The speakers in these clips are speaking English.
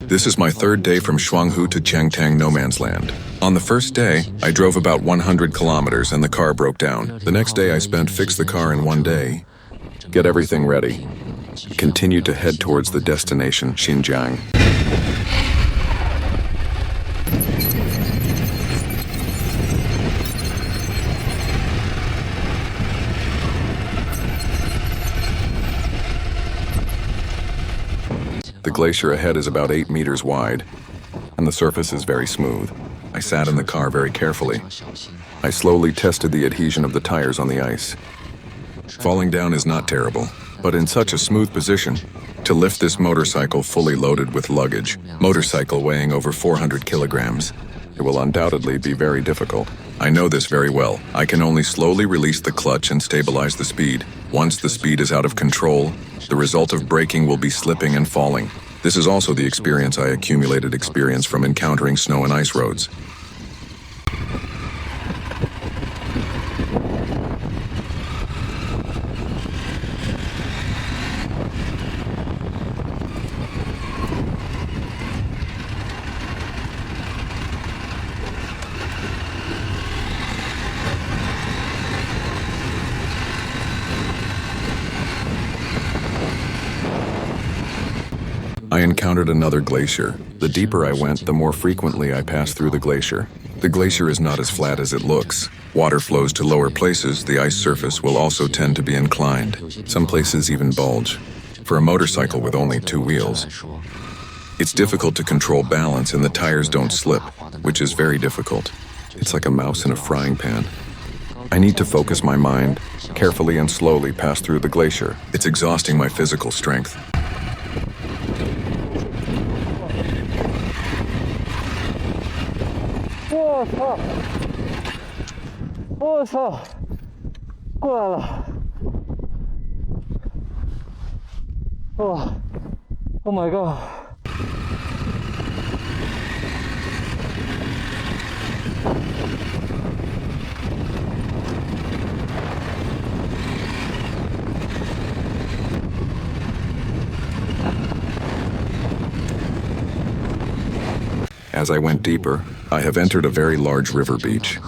This is my third day from Shuanghu to Qiangtang no man's land. On the first day, I drove about 100 kilometers and the car broke down. The next day I spent fix the car in one day, get everything ready, continue to head towards the destination, Xinjiang. The glacier ahead is about 8 meters wide, and the surface is very smooth. I sat in the car very carefully. I slowly tested the adhesion of the tires on the ice. Falling down is not terrible, but in such a smooth position, to lift this motorcycle fully loaded with luggage, motorcycle weighing over 400 kilograms, it will undoubtedly be very difficult. I know this very well. I can only slowly release the clutch and stabilize the speed. Once the speed is out of control, the result of braking will be slipping and falling. This is also the experience I accumulated from encountering snow and ice roads. I encountered another glacier. The deeper I went, the more frequently I passed through the glacier. The glacier is not as flat as it looks. Water flows to lower places. The ice surface will also tend to be inclined. Some places even bulge. For a motorcycle with only 2 wheels, it's difficult to control balance and the tires don't slip, which is very difficult. It's like a mouse in a frying pan. I need to focus my mind, carefully and slowly pass through the glacier. It's exhausting my physical strength. Oh my god. As I went deeper, I have entered a very large river beach.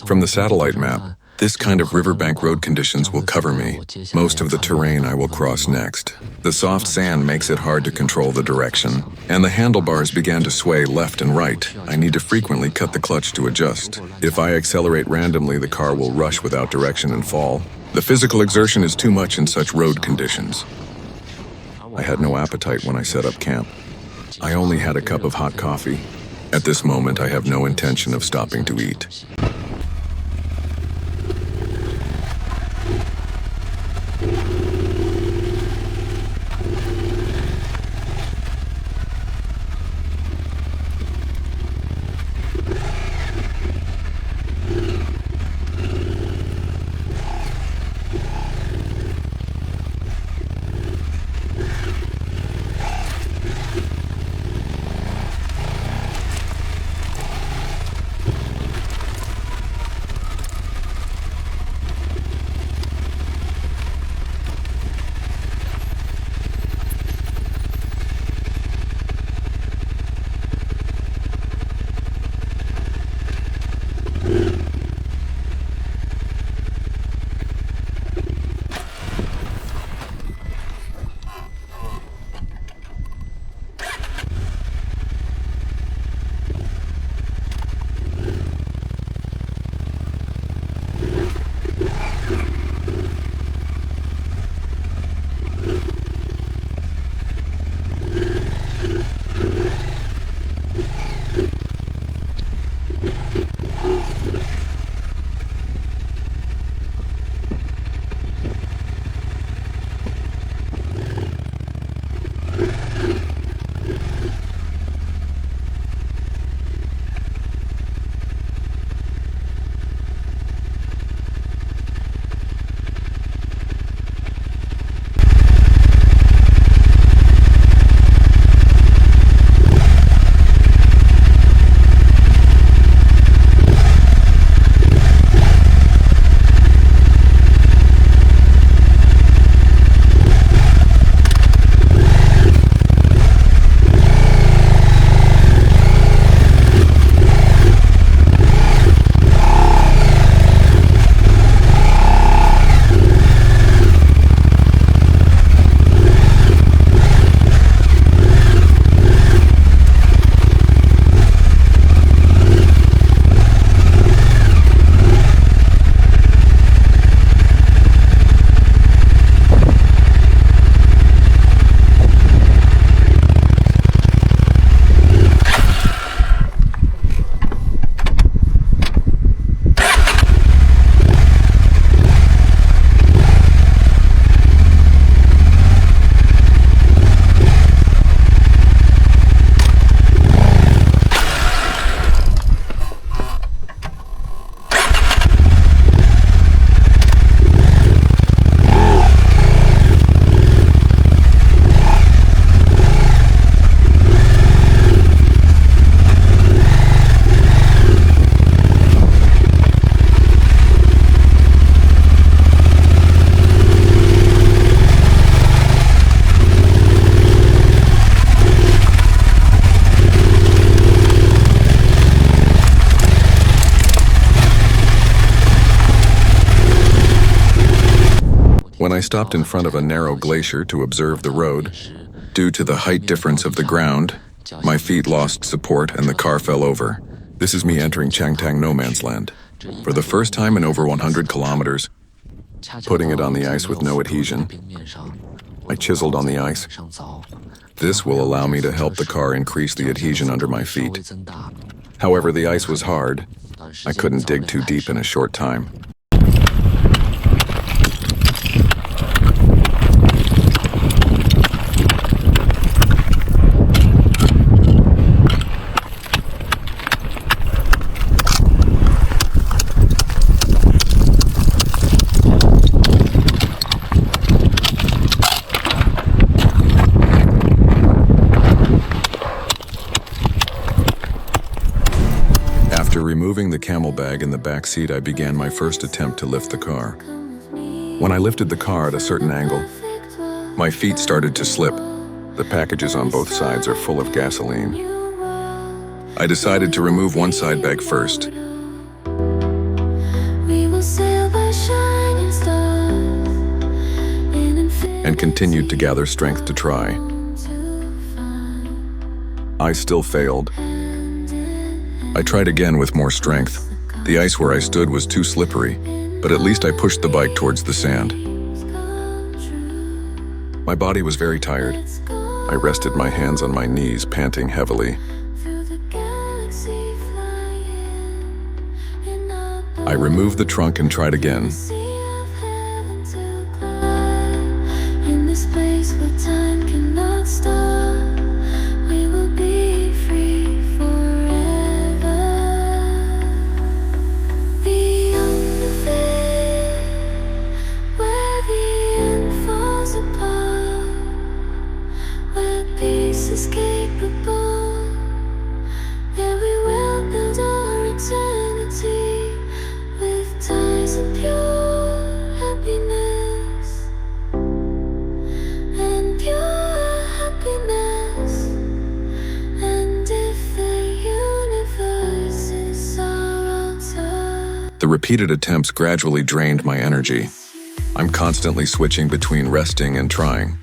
From the satellite map, this kind of riverbank road conditions will cover me. Most of the terrain I will cross next. The soft sand makes it hard to control the direction, and the handlebars began to sway left and right. I need to frequently cut the clutch to adjust. If I accelerate randomly, the car will rush without direction and fall. The physical exertion is too much in such road conditions. I had no appetite when I set up camp. I only had a cup of hot coffee. At this moment, I have no intention of stopping to eat. stopped in front of a narrow glacier to observe the road. Due to the height difference of the ground, my feet lost support and the car fell over. This is me entering Qiangtang no man's land. For the first time in over 100 kilometers, putting it on the ice with no adhesion. I chiseled on the ice. This will allow me to help the car increase the adhesion under my feet. However, the ice was hard. I couldn't dig too deep in a short time. After removing the camel bag in the back seat, I began my first attempt to lift the car. When I lifted the car at a certain angle, my feet started to slip. The packages on both sides are full of gasoline. I decided to remove one side bag first. And continued to gather strength to try. I still failed. I tried again with more strength. The ice where I stood was too slippery, but at least I pushed the bike towards the sand. My body was very tired. I rested my hands on my knees, panting heavily. I removed the trunk and tried again. The repeated attempts gradually drained my energy. I'm constantly switching between resting and trying.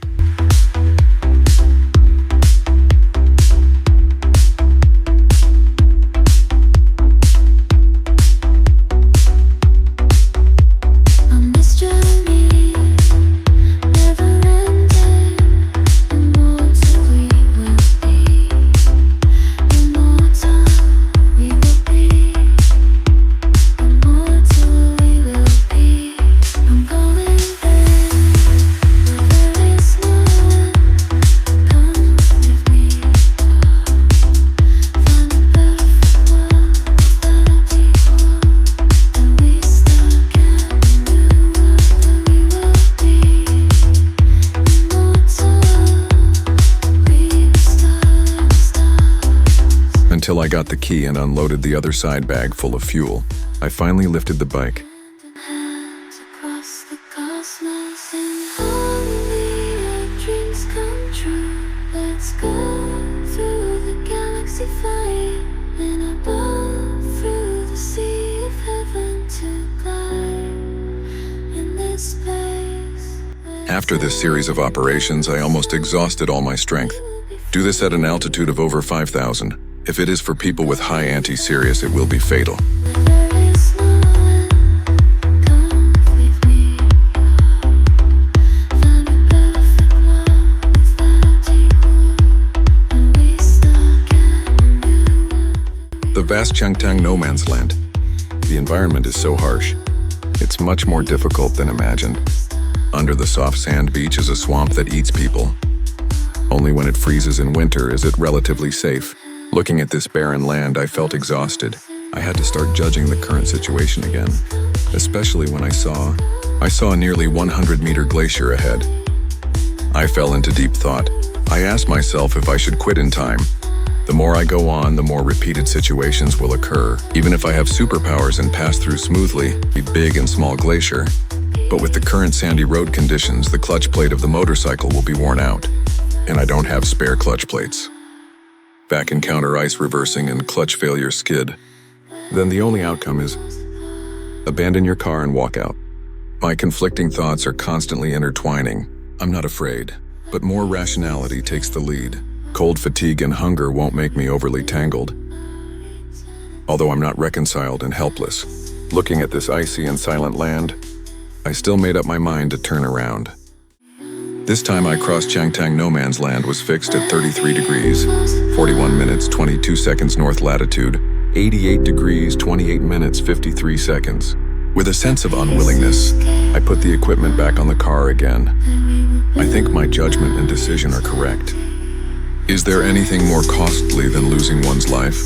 Until I got the key and unloaded the other side bag full of fuel, I finally lifted the bike. After this series of operations, I almost exhausted all my strength. Do this at an altitude of over 5,000. If it is for people with high anti-serious, it will be fatal. The vast Qiangtang no man's land. The environment is so harsh. It's much more difficult than imagined. Under the soft sand beach is a swamp that eats people. Only when it freezes in winter is it relatively safe. Looking at this barren land, I felt exhausted. I had to start judging the current situation again, especially when I saw a nearly 100-meter glacier ahead. I fell into deep thought. I asked myself if I should quit in time. The more I go on, the more repeated situations will occur. Even if I have superpowers and pass through smoothly, a big and small glacier. But with the current sandy road conditions, the clutch plate of the motorcycle will be worn out, and I don't have spare clutch plates. Back encounter ice reversing and clutch failure skid. Then the only outcome is abandon your car and walk out. My conflicting thoughts are constantly intertwining. I'm not afraid, but more rationality takes the lead. Cold fatigue and hunger won't make me overly tangled, although I'm not reconciled and helpless. Looking at this icy and silent land, I still made up my mind to turn around. This time I crossed Qiangtang no man's land was fixed at 33 degrees, 41 minutes, 22 seconds north latitude, 88 degrees, 28 minutes, 53 seconds. With a sense of unwillingness, I put the equipment back on the car again. I think my judgment and decision are correct. Is there anything more costly than losing one's life?